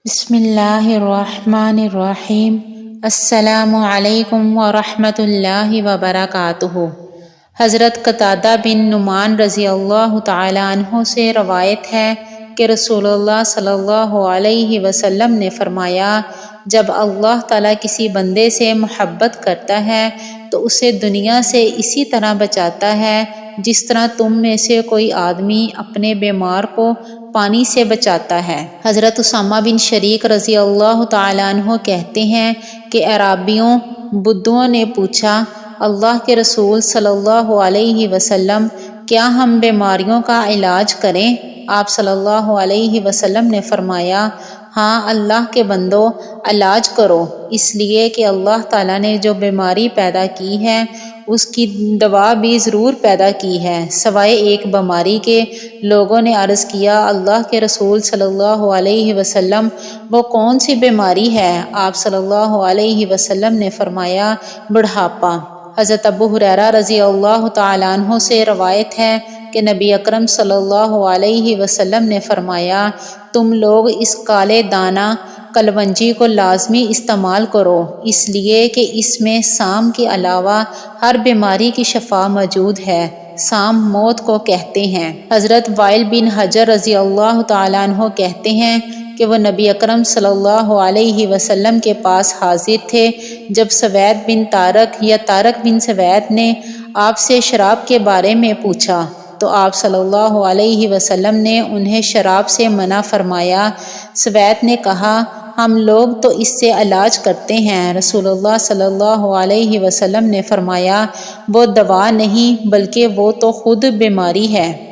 بسم اللہ الرحمن الرحیم۔ السلام علیکم ورحمۃ اللہ وبرکاتہ۔ حضرت قتادہ بن نعمان رضی اللہ تعالی عنہ سے روایت ہے کہ رسول اللہ صلی اللہ علیہ وسلم نے فرمایا، جب اللہ تعالیٰ کسی بندے سے محبت کرتا ہے تو اسے دنیا سے اسی طرح بچاتا ہے جس طرح تم میں سے کوئی آدمی اپنے بیمار کو پانی سے بچاتا ہے۔ حضرت اسامہ بن شریک رضی اللہ تعالیٰ عنہ کہتے ہیں کہ اعرابیوں بدوؤں نے پوچھا، اللہ کے رسول صلی اللہ علیہ وسلم، کیا ہم بیماریوں کا علاج کریں؟ آپ صلی اللہ علیہ وسلم نے فرمایا، ہاں اللہ کے بندو، علاج کرو، اس لیے کہ اللہ تعالیٰ نے جو بیماری پیدا کی ہے اس کی دوا بھی ضرور پیدا کی ہے، سوائے ایک بیماری کے۔ لوگوں نے عرض کیا، اللہ کے رسول صلی اللہ علیہ وسلم، وہ کون سی بیماری ہے؟ آپ صلی اللہ علیہ وسلم نے فرمایا، بڑھاپا۔ حضرت ابو ہریرہ رضی اللہ تعالیٰ عنہ سے روایت ہے کہ نبی اکرم صلی اللہ علیہ وسلم نے فرمایا، تم لوگ اس کالے دانہ کلونجی کو لازمی استعمال کرو، اس لیے کہ اس میں سام کے علاوہ ہر بیماری کی شفا موجود ہے۔ سام موت کو کہتے ہیں۔ حضرت وائل بن حجر رضی اللہ تعالیٰ عنہ کہتے ہیں کہ وہ نبی اکرم صلی اللہ علیہ وسلم کے پاس حاضر تھے جب سوید بن طارق یا طارق بن سوید نے آپ سے شراب کے بارے میں پوچھا تو آپ صلی اللہ علیہ وسلم نے انہیں شراب سے منع فرمایا۔ سوید نے کہا، ہم لوگ تو اس سے علاج کرتے ہیں۔ رسول اللہ صلی اللہ علیہ وسلم نے فرمایا، وہ دوا نہیں بلکہ وہ تو خود بیماری ہے۔